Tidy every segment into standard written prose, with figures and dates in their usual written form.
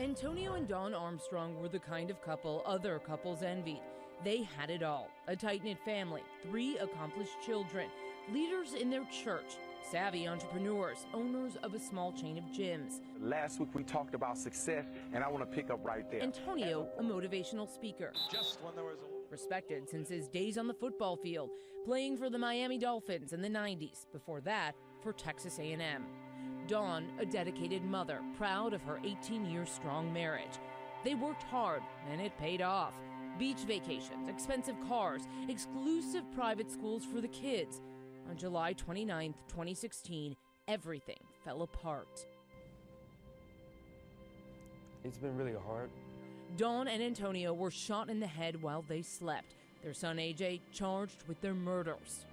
Antonio and Dawn Armstrong were the kind of couple other couples envied. They had it all: a tight-knit family, 3 accomplished children, leaders in their church, savvy entrepreneurs, owners of a small chain of gyms. Last week we talked about success, and I want to pick up right there. Antonio, a motivational speaker. Just when there was Respected since his days on the football field, playing for the Miami Dolphins in the 90s. Before that, for Texas A&M. Dawn, a dedicated mother, proud of her 18-year strong marriage. They worked hard, and it paid off. Beach vacations, expensive cars, exclusive private schools for the kids. On July 29, 2016, everything fell apart. It's been really hard. Dawn and Antonio were shot in the head while they slept. Their son AJ charged with their murders.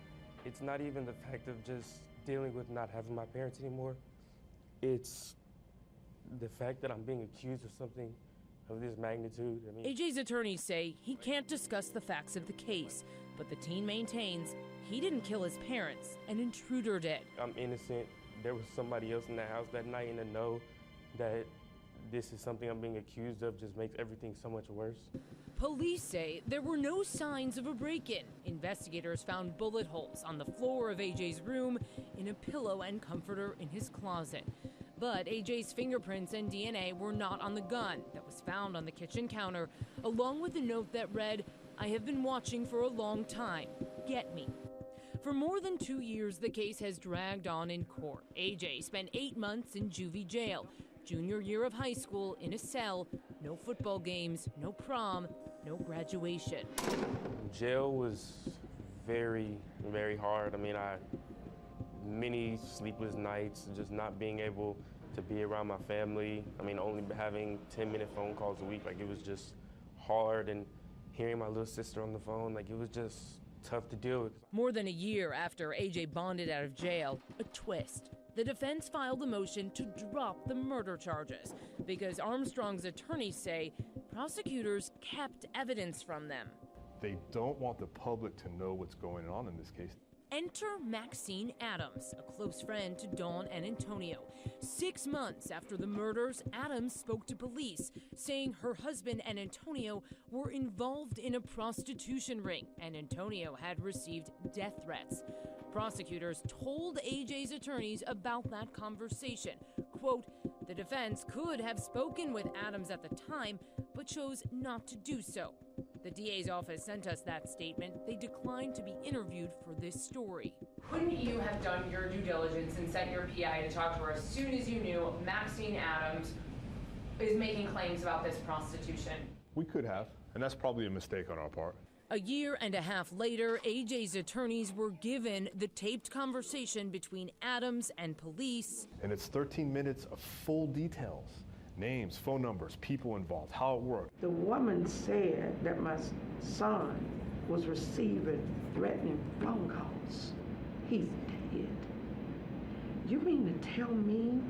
It's not even the fact of just dealing with not having my parents anymore. It's the fact that I'm being accused of something of this magnitude. AJ's attorneys say he can't discuss the facts of the case, but the teen maintains he didn't kill his parents, an intruder did. I'm innocent. There was somebody else in the house that night, and to know that this is something I'm being accused of just makes everything so much worse. Police say there were no signs of a break-in. Investigators found bullet holes on the floor of AJ's room, in a pillow and comforter in his closet. But AJ's fingerprints and DNA were not on the gun that was found on the kitchen counter, along with a note that read, "I have been watching for a long time. Get me." For more than 2 years, the case has dragged on in court. AJ spent 8 months in juvie jail. Junior year of high school in a cell, no football games, no prom, no graduation. Jail was very, very hard. Many sleepless nights, just not being able to be around my family. Only having 10-minute phone calls a week. It was just hard, and hearing my little sister on the phone, it was just tough to deal with. More than a year after AJ bonded out of jail, a twist. The defense filed a motion to drop the murder charges because Armstrong's attorneys say prosecutors kept evidence from them. They don't want the public to know what's going on in this case. Enter Maxine Adams, a close friend to Dawn and Antonio. 6 months after the murders, Adams spoke to police, saying her husband and Antonio were involved in a prostitution ring, and Antonio had received death threats. Prosecutors told AJ's attorneys about that conversation. Quote, "The defense could have spoken with Adams at the time, but chose not to do so." The DA's office sent us that statement. They declined to be interviewed for this story. Couldn't you have done your due diligence and sent your PI to talk to her as soon as you knew Maxine Adams is making claims about this prostitution? We could have, and that's probably a mistake on our part. A year and a half later, AJ's attorneys were given the taped conversation between Adams and police. And it's 13 minutes of full details. Names, phone numbers, people involved, how it worked. The woman said that my son was receiving threatening phone calls. He's dead. You mean to tell me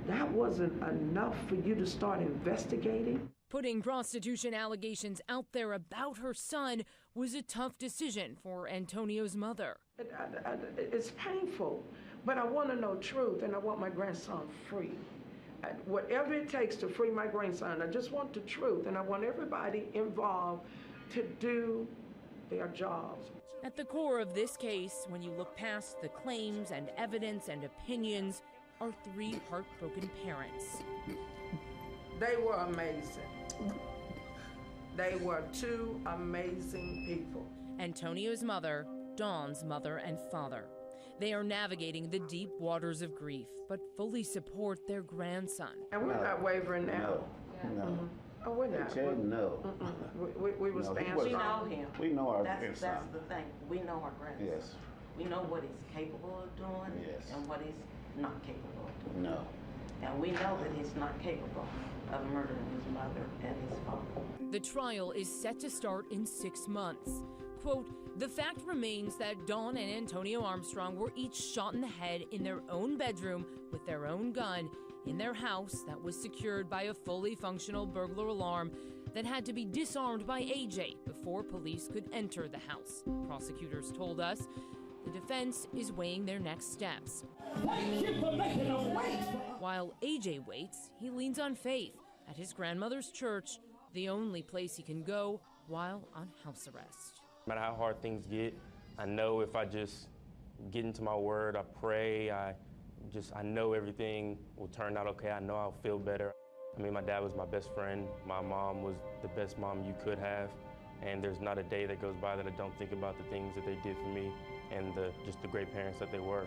that wasn't enough for you to start investigating? Putting prostitution allegations out there about her son was a tough decision for Antonio's mother. It's painful, but I want to know truth, and I want my grandson free. Whatever it takes to free my grandson, I just want the truth, and I want everybody involved to do their jobs. At the core of this case, when you look past the claims and evidence and opinions, are 3 heartbroken parents. They were amazing. They were 2 amazing people. Antonio's mother, Dawn's mother and father. They are navigating the deep waters of grief, but fully support their grandson. And we're not wavering now. No. Oh, we're not. No. We were standing We know strong. him. We know our That's grandson. the thing. We know our grandson. Yes. We know what he's capable of doing Yes. and what he's not capable of doing. No. And we know that he's not capable of murdering his mother and his father. The trial is set to start in 6 months. Quote, "The fact remains that Dawn and Antonio Armstrong were each shot in the head in their own bedroom with their own gun in their house that was secured by a fully functional burglar alarm that had to be disarmed by AJ before police could enter the house," prosecutors told us. The defense is weighing their next steps. Thank you for making us wait. While AJ waits, he leans on faith. at his grandmother's church, the only place he can go while on house arrest. No matter how hard things get, I know if I just get into my word, I pray, I know everything will turn out okay. I know I'll feel better. I mean, my dad was my best friend. My mom was the best mom you could have. And there's not a day that goes by that I don't think about the things that they did for me and just the great parents that they were.